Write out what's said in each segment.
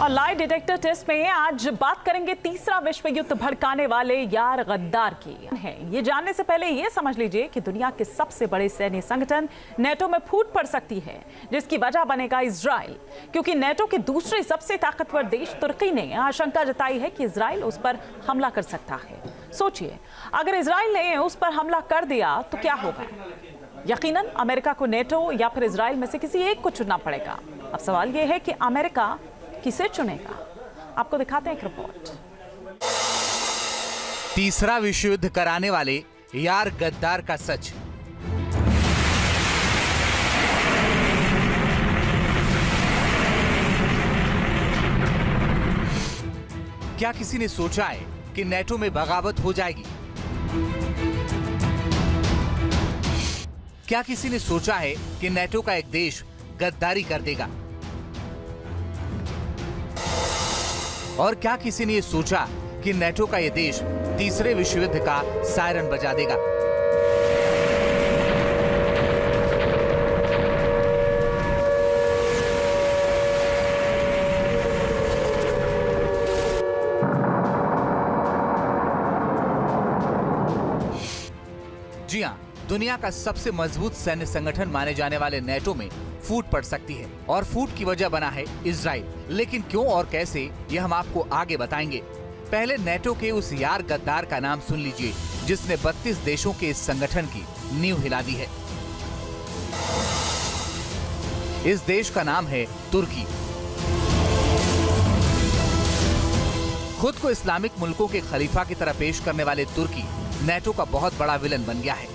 और lie detector test में आज बात करेंगे तीसरा विश्व युद्ध भड़काने वाले यार गद्दार की है। ये जानने से पहले ये समझ लीजिए कि दुनिया के सबसे बड़े सैन्य संगठन नेटो में फूट पड़ सकती है, जिसकी वजह बनेगा इजराइल, क्योंकि नेटो के दूसरे सबसे ताकतवर देश तुर्की ने आशंका जताई है कि इजराइल उस पर हमला कर सकता है। सोचिए, अगर इजराइल ने उस पर हमला कर दिया तो क्या होगा? यकीनन अमेरिका को नेटो या फिर इजराइल में से किसी एक को चुनना पड़ेगा। अब सवाल यह है कि अमेरिका किसे चुनेगा? आपको दिखाते हैं एक रिपोर्ट। तीसरा विश्व युद्ध कराने वाले यार गद्दार का सच। क्या किसी ने सोचा है कि नेटो में बगावत हो जाएगी? क्या किसी ने सोचा है कि नेटो का एक देश गद्दारी कर देगा? और क्या किसी ने यह सोचा कि नेटो का यह देश तीसरे विश्व युद्ध का सायरन बजा देगा? जी हां, दुनिया का सबसे मजबूत सैन्य संगठन माने जाने वाले नेटो में फूट पड़ सकती है, और फूट की वजह बना है इजराइल। लेकिन क्यों और कैसे, ये हम आपको आगे बताएंगे। पहले नेटो के उस यार गद्दार का नाम सुन लीजिए, जिसने 32 देशों के इस संगठन की नींव हिला दी है। इस देश का नाम है तुर्की। खुद को इस्लामिक मुल्कों के खलीफा की तरह पेश करने वाले तुर्की नेटो का बहुत बड़ा विलन बन गया है,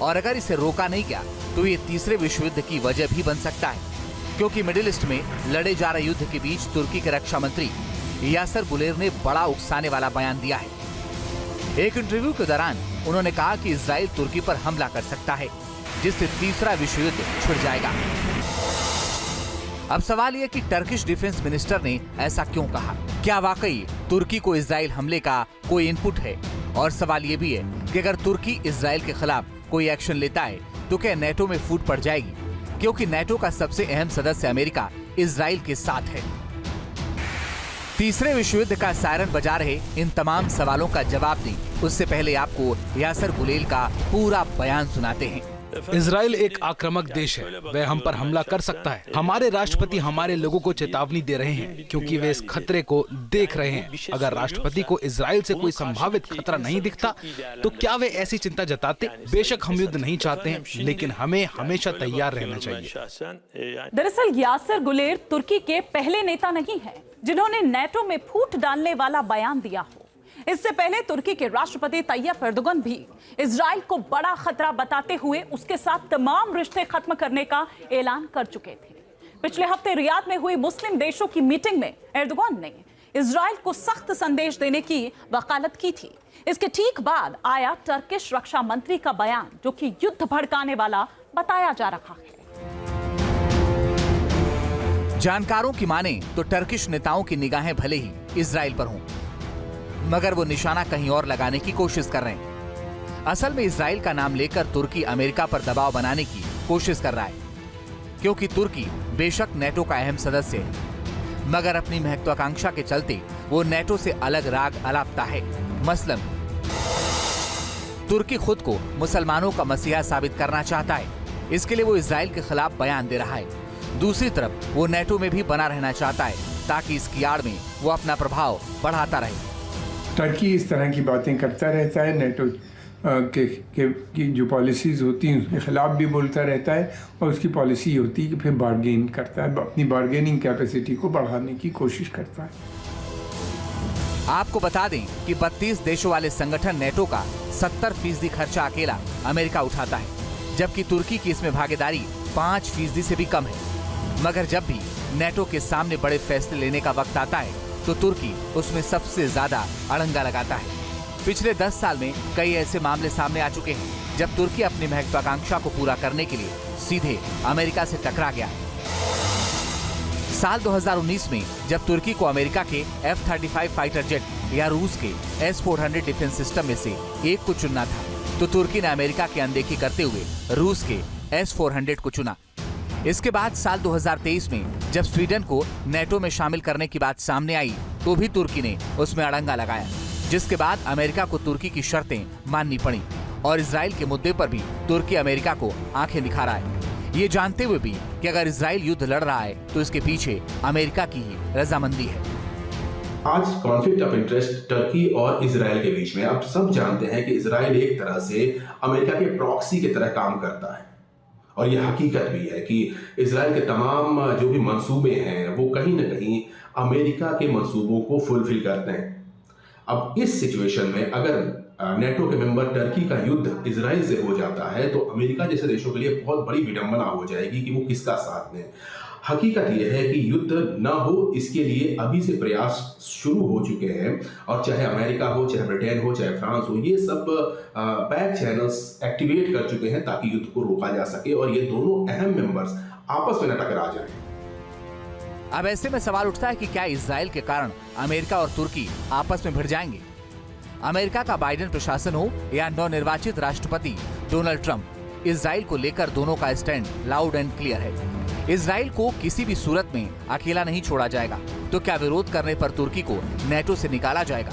और अगर इसे रोका नहीं गया तो ये तीसरे विश्व युद्ध की वजह भी बन सकता है, क्योंकि मिडिल ईस्ट में लड़े जा रहे युद्ध के बीच तुर्की के रक्षा मंत्री यासर गुलेर ने बड़ा उकसाने वाला बयान दिया है। एक इंटरव्यू के दौरान उन्होंने कहा कि इजराइल तुर्की पर हमला कर सकता है, जिससे तीसरा विश्व युद्ध छिड़ जाएगा। अब सवाल यह कि टर्किश डिफेंस मिनिस्टर ने ऐसा क्यों कहा? क्या वाकई तुर्की को इजराइल हमले का कोई इनपुट है? और सवाल ये भी है कि अगर तुर्की इजराइल के खिलाफ कोई एक्शन लेता है तो क्या नेटो में फूट पड़ जाएगी, क्योंकि नेटो का सबसे अहम सदस्य अमेरिका इजराइल के साथ है। तीसरे विश्व युद्ध का सायरन बजा रहे इन तमाम सवालों का जवाब दें, उससे पहले आपको यासर गुलेर का पूरा बयान सुनाते हैं। इजराइल एक आक्रामक देश है, वह हम पर हमला कर सकता है। हमारे राष्ट्रपति हमारे लोगों को चेतावनी दे रहे हैं, क्योंकि वे इस खतरे को देख रहे हैं। अगर राष्ट्रपति को इजराइल से कोई संभावित खतरा नहीं दिखता तो क्या वे ऐसी चिंता जताते? बेशक हम युद्ध नहीं चाहते हैं, लेकिन हमें हमेशा तैयार रहना चाहिए। दरअसल यासर गुलेर तुर्की के पहले नेता नहीं है जिन्होंने नेटो में फूट डालने वाला बयान दिया हो। इससे पहले तुर्की के राष्ट्रपति तैयब एर्दोगन भी इजराइल को बड़ा खतरा बताते हुए उसके साथ तमाम रिश्ते खत्म करने का ऐलान कर चुके थे। पिछले हफ्ते रियाद में हुई मुस्लिम देशों की मीटिंग में एर्दोगन ने इजराइल को सख्त संदेश देने की वकालत की थी। इसके ठीक बाद आया टर्किश रक्षा मंत्री का बयान, जो कि युद्ध भड़काने वाला बताया जा रहा है। जानकारों की माने तो टर्किश नेताओं की निगाहें भले ही इजराइल पर हों, मगर वो निशाना कहीं और लगाने की कोशिश कर रहे हैं। असल में इजराइल का नाम लेकर तुर्की अमेरिका पर दबाव बनाने की कोशिश कर रहा है, क्योंकि तुर्की बेशक नेटो का अहम सदस्य है, मगर अपनी महत्वाकांक्षा के चलते वो नेटो से अलग राग अलापता है। मसलन तुर्की खुद को मुसलमानों का मसीहा साबित करना चाहता है, इसके लिए वो इजराइल के खिलाफ बयान दे रहा है। दूसरी तरफ वो नेटो में भी बना रहना चाहता है, ताकि इसकी आड़ में वो अपना प्रभाव बढ़ाता रहे। टर्की इस तरह की बातें करता रहता है, नेटो की जो पॉलिसीज़ होती हैं उसके खिलाफ भी बोलता रहता है, और उसकी पॉलिसी होती है कि फिर बार्गेन करता है, अपनी बार्गेनिंग कैपेसिटी को बढ़ाने की कोशिश करता है। आपको बता दें कि 32 देशों वाले संगठन नेटो का 70% खर्चा अकेला अमेरिका उठाता है, जबकि तुर्की की इसमें भागीदारी 5% से भी कम है। मगर जब भी नेटो के सामने बड़े फैसले लेने का वक्त आता है तो तुर्की उसमें सबसे ज्यादा अड़ंगा लगाता है। पिछले 10 साल में कई ऐसे मामले सामने आ चुके हैं जब तुर्की अपनी महत्वाकांक्षा को पूरा करने के लिए सीधे अमेरिका से टकरा गया। साल 2019 में जब तुर्की को अमेरिका के F-35 फाइटर जेट या रूस के S-400 डिफेंस सिस्टम में से एक को चुनना था, तो तुर्की ने अमेरिका की अनदेखी करते हुए रूस के S-400 को चुना। इसके बाद साल 2023 में जब स्वीडन को नेटो में शामिल करने की बात सामने आई तो भी तुर्की ने उसमें अड़ंगा लगाया, जिसके बाद अमेरिका को तुर्की की शर्तें माननी पड़ी और इजराइल के मुद्दे पर भी तुर्की अमेरिका को आंखें दिखा रहा है, ये जानते हुए भी कि अगर इजराइल युद्ध लड़ रहा है तो इसके पीछे अमेरिका की ही रजामंदी है। आज कॉन्फ्लिक्ट ऑफ इंटरेस्ट टर्की और इजराइल के बीच में, अब सब जानते हैं कि इजराइल एक तरह से अमेरिका के प्रॉक्सी की तरह काम करता है और यह हकीकत भी है कि इजराइल के तमाम जो भी मंसूबे हैं वो कहीं ना कहीं अमेरिका के मंसूबों को फुलफिल करते हैं। अब इस सिचुएशन में अगर नेटो के मेंबर टर्की का युद्ध इजराइल से हो जाता है तो अमेरिका जैसे देशों के लिए बहुत बड़ी विडंबना हो जाएगी कि वो किसका साथ दें। हकीकत यह है कि युद्ध ना हो, इसके लिए अभी से प्रयास शुरू हो चुके हैं और चाहे अमेरिका हो, चाहे ब्रिटेन हो, चाहे फ्रांस हो, ये सब बैक चैनल्स एक्टिवेट कर चुके हैं ताकि युद्ध को रोका जा सके और ये दोनों अहम मेंबर्स आपस में न टकरा जाएं। अब ऐसे में सवाल उठता है कि क्या इजराइल के कारण अमेरिका और तुर्की आपस में भिड़ जाएंगे? अमेरिका का बाइडेन प्रशासन हो या नवनिर्वाचित राष्ट्रपति डोनाल्ड ट्रंप, इजराइल को लेकर दोनों का स्टैंड लाउड एंड क्लियर है। इजराइल को किसी भी सूरत में अकेला नहीं छोड़ा जाएगा। तो क्या विरोध करने पर तुर्की को नेटो से निकाला जाएगा?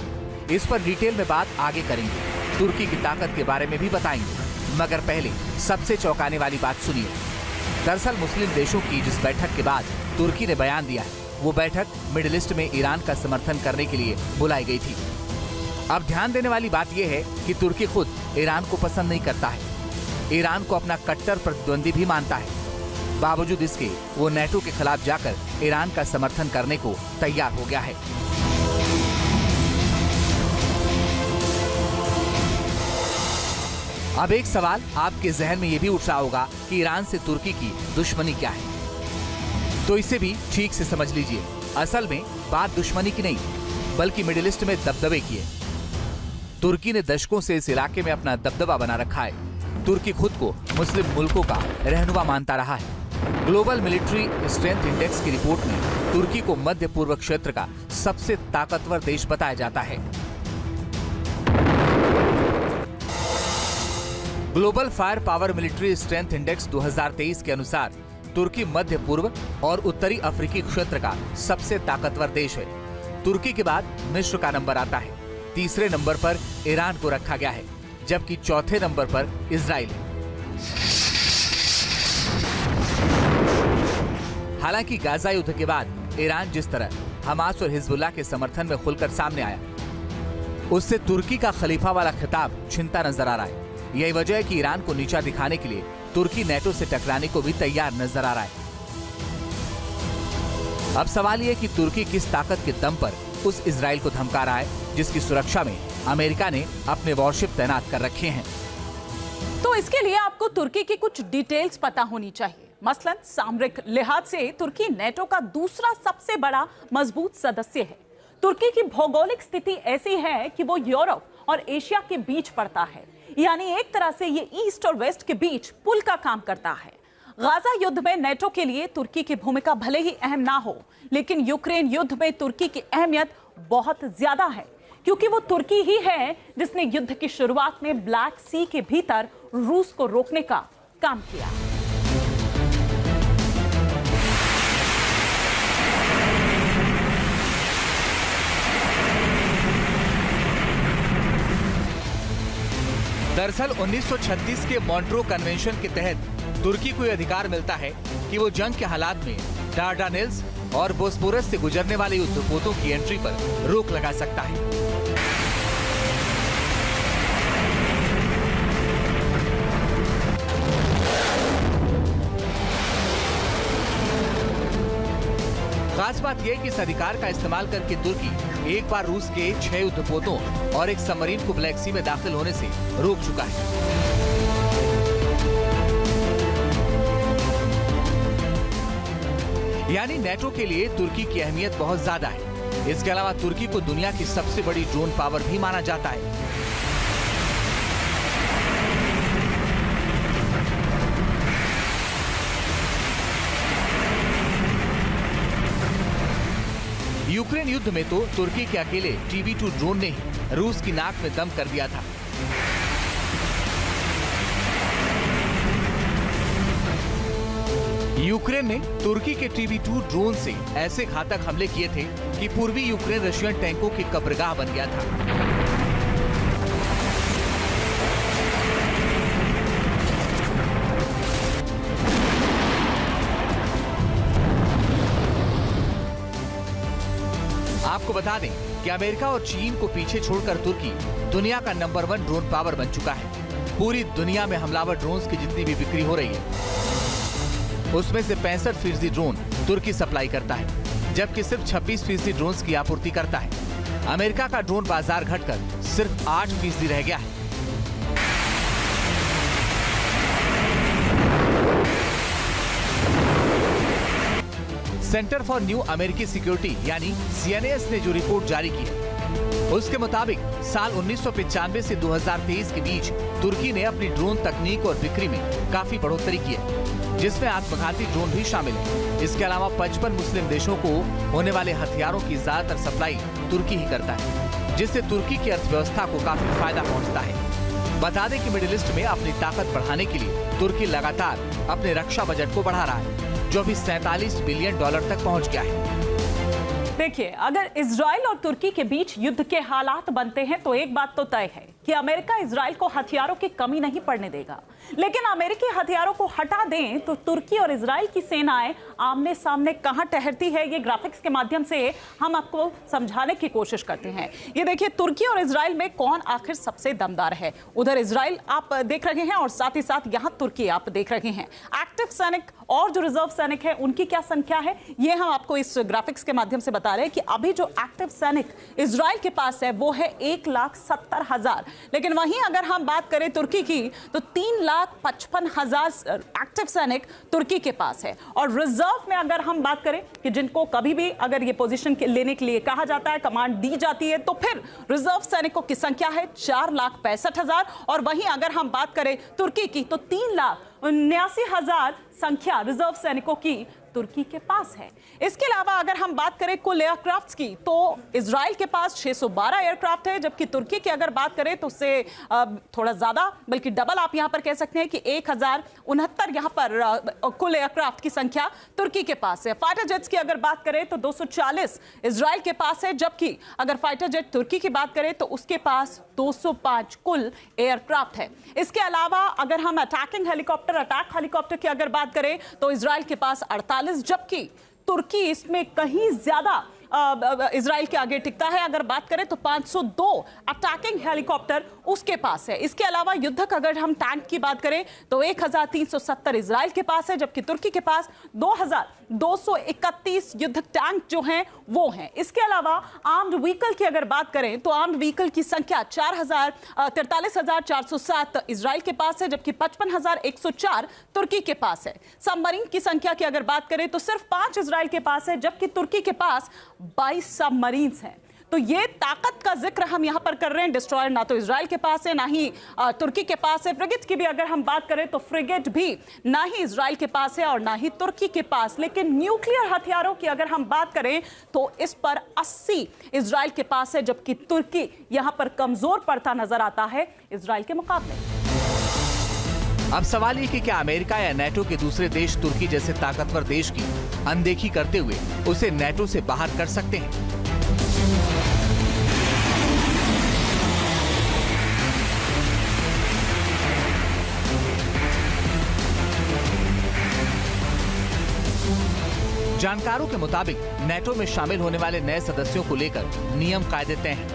इस पर डिटेल में बात आगे करेंगे, तुर्की की ताकत के बारे में भी बताएंगे। मगर पहले सबसे चौंकाने वाली बात सुनिए। दरअसल मुस्लिम देशों की जिस बैठक के बाद तुर्की ने बयान दिया है, वो बैठक मिडिल ईस्ट में ईरान का समर्थन करने के लिए बुलाई गई थी। अब ध्यान देने वाली बात यह है कि तुर्की खुद ईरान को पसंद नहीं करता है, ईरान को अपना कट्टर प्रतिद्वंदी भी मानता है। बावजूद इसके वो नेटो के खिलाफ जाकर ईरान का समर्थन करने को तैयार हो गया है। अब एक सवाल आपके जहन में ये भी उठ रहा होगा कि ईरान से तुर्की की दुश्मनी क्या है, तो इसे भी ठीक से समझ लीजिए। असल में बात दुश्मनी की नहीं, बल्कि मिडिल ईस्ट में दबदबे की है। तुर्की ने दशकों से इस इलाके में अपना दबदबा बना रखा है। तुर्की खुद को मुस्लिम मुल्कों का रहनुमा मानता रहा है। ग्लोबल मिलिट्री स्ट्रेंथ इंडेक्स की रिपोर्ट में तुर्की को मध्य पूर्व क्षेत्र का सबसे ताकतवर देश बताया जाता है। Global fire power military strength index 2023 के अनुसार तुर्की मध्य पूर्व और उत्तरी अफ्रीकी क्षेत्र का सबसे ताकतवर देश है। तुर्की के बाद मिस्र का नंबर आता है, तीसरे नंबर पर ईरान को रखा गया है, जबकि चौथे नंबर पर इजराइल है। हालांकि गाजा युद्ध के बाद ईरान जिस तरह हमास और हिजबुल्लाह के समर्थन में खुलकर सामने आया, उससे तुर्की का खलीफा वाला खिताब छिनता नजर आ रहा है। यही वजह है कि ईरान को नीचा दिखाने के लिए तुर्की नेटो से टकराने को भी तैयार नजर आ रहा है। अब सवाल ये कि तुर्की किस ताकत के दम पर उस इजराइल को धमका रहा है जिसकी सुरक्षा में अमेरिका ने अपने वॉरशिप तैनात कर रखे हैं। तो इसके लिए आपको तुर्की की कुछ डिटेल्स पता होनी चाहिए। मसलन सामरिक लिहाज से तुर्की नेटो का दूसरा सबसे बड़ा मजबूत सदस्य है। तुर्की की भौगोलिक स्थिति ऐसी है कि वो यूरोप और एशिया के बीच पड़ता है, यानी एक तरह से ये ईस्ट और वेस्ट के बीच पुल का काम करता है। गाजा युद्ध में नेटो के लिए तुर्की की भूमिका भले ही अहम ना हो, लेकिन यूक्रेन युद्ध में तुर्की की अहमियत बहुत ज्यादा है, क्योंकि वो तुर्की ही है जिसने युद्ध की शुरुआत में ब्लैक सी के भीतर रूस को रोकने का काम किया। दरअसल 1936 के मॉन्ट्रो कन्वेंशन के तहत तुर्की को यह अधिकार मिलता है कि वो जंग के हालात में डार्डानेल्स और बोस्पोरस से गुजरने वाले युद्धपोतों की एंट्री पर रोक लगा सकता है। खास बात यह कि इस अधिकार का इस्तेमाल करके तुर्की एक बार रूस के 6 युद्धपोतों और एक सबमरीन को ब्लैक सी में दाखिल होने से रोक चुका है। यानी नेटो के लिए तुर्की की अहमियत बहुत ज्यादा है। इसके अलावा तुर्की को दुनिया की सबसे बड़ी ड्रोन पावर भी माना जाता है। यूक्रेन युद्ध में तो तुर्की के अकेले TB2 ड्रोन ने ही रूस की नाक में दम कर दिया था। यूक्रेन ने तुर्की के TB2 ड्रोन से ऐसे घातक हमले किए थे कि पूर्वी यूक्रेन रशियन टैंकों की कब्रगाह बन गया था। आपको बता दें कि अमेरिका और चीन को पीछे छोड़कर तुर्की दुनिया का नंबर 1 ड्रोन पावर बन चुका है। पूरी दुनिया में हमलावर ड्रोन्स की जितनी भी बिक्री हो रही है उसमें से 65% ड्रोन तुर्की सप्लाई करता है, जबकि सिर्फ 26% ड्रोन्स की आपूर्ति करता है। अमेरिका का ड्रोन बाजार घटकर सिर्फ 8% रह गया है। सेंटर फॉर न्यू अमेरिकी सिक्योरिटी यानी CNAS ने जो रिपोर्ट जारी की है उसके मुताबिक साल 1995 से 2023 के बीच तुर्की ने अपनी ड्रोन तकनीक और बिक्री में काफी बढ़ोतरी की है, जिसमें आत्मघाती ड्रोन भी शामिल है। इसके अलावा 55 मुस्लिम देशों को होने वाले हथियारों की ज्यादातर सप्लाई तुर्की ही करता है, जिससे तुर्की की अर्थव्यवस्था को काफी फायदा पहुंचता है। बता दें कि मिडिल ईस्ट में अपनी ताकत बढ़ाने के लिए तुर्की लगातार अपने रक्षा बजट को बढ़ा रहा है, जो अभी $47 बिलियन तक पहुंच गया है। देखिए, अगर इजराइल और तुर्की के बीच युद्ध के हालात बनते हैं तो एक बात तो तय है कि अमेरिका इजराइल को हथियारों की कमी नहीं पड़ने देगा, लेकिन अमेरिकी हथियारों को हटा दें तो तुर्की और इजराइल की सेनाएं आमने सामने कहां ठहरती है, ये ग्राफिक्स के माध्यम से हम आपको समझाने की कोशिश करते हैं। ये देखिए, तुर्की और इजराइल में कौन आखिर सबसे दमदार है। उधर इजराइल आप देख रहे हैं और साथ ही साथ यहाँ तुर्की आप देख रहे हैं। एक्टिव सैनिक और जो रिजर्व सैनिक है उनकी क्या संख्या है, ये हम आपको इस ग्राफिक्स के माध्यम से बता रहे हैं कि अभी जो एक्टिव सैनिक इजराइल के पास है वो है 1,70,000, लेकिन वहीं अगर हम बात करें तुर्की की तो 3,55,000 एक्टिव सैनिक तुर्की के पास है। और रिजर्व में अगर हम बात करें कि जिनको कभी भी अगर ये पोजीशन लेने के लिए कहा जाता है, कमांड दी जाती है, तो फिर रिजर्व सैनिकों की संख्या है 4,65,000। और वहीं अगर हम बात करें तुर्की की तो 3,79,000 संख्या रिजर्व सैनिकों की तुर्की के पास है। इसके अलावा अगर हम बात करें कुल एयरक्राफ्ट्स की तो इजराइल के पास 612 एयरक्राफ्ट है, जबकि तुर्की की अगर बात करें तो उससे थोड़ा ज्यादा बल्कि डबल आप यहां पर कह सकते हैं कि 1,069 यहां पर कुल एयरक्राफ्ट की संख्या तुर्की के पास है। फाइटर जेट्स की अगर बात करें तो 240 इजराइल के पास है, जबकि अगर फाइटर जेट तुर्की की बात करें तो उसके पास 205 कुल एयरक्राफ्ट है। इसके अलावा अगर हम अटैक हेलीकॉप्टर की अगर बात करें तो इजराइल के पास 48, जबकि तुर्की इसमें कहीं ज्यादा इजराइल के आगे टिकता है। अगर बात करें तो 502 अटैकिंग हेलीकॉप्टर उसके पास है। इसके अलावा युद्धक अगर हम टैंक की बात करें तो 1,370 इजराइल के पास है, जबकि तुर्की के पास 2,231 युद्धक टैंक जो हैं वो हैं। इसके अलावा आर्म्ड व्हीकल की अगर बात करें तो आर्म्ड व्हीकल की संख्या 43,407 इजराइल के पास है, जबकि 55,104 तुर्की के पास है। सबमरीन की संख्या की अगर बात करें तो सिर्फ 5 इजराइल के पास है, जबकि तुर्की के पास 22 सबमरीन्स हैं। तो ये ताकत का जिक्र हम यहां पर कर रहे हैं। डिस्ट्रॉयर ना तो इजराइल के पास है ना ही तुर्की के पास है। फ्रिगेट की भी अगर हम बात करें तो फ्रिगेट भी ना ही इजराइल के पास है और ना ही तुर्की के पास। लेकिन न्यूक्लियर हथियारों की अगर हम बात करें तो इस पर 80 इजराइल के पास है, जबकि तुर्की यहां पर कमजोर पड़ता नजर आता है इजराइल के मुकाबले। अब सवाल ये कि क्या अमेरिका या नेटो के दूसरे देश तुर्की जैसे ताकतवर देश की अनदेखी करते हुए उसे नेटो से बाहर कर सकते हैं? जानकारों के मुताबिक नेटो में शामिल होने वाले नए सदस्यों को लेकर नियम कायदे तय हैं,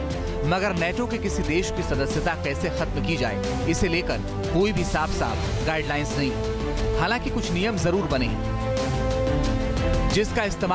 मगर नेटो के किसी देश की सदस्यता कैसे खत्म की जाए इसे लेकर कोई भी साफ गाइडलाइंस नहीं। हालांकि कुछ नियम जरूर बने हैं जिसका इस्तेमाल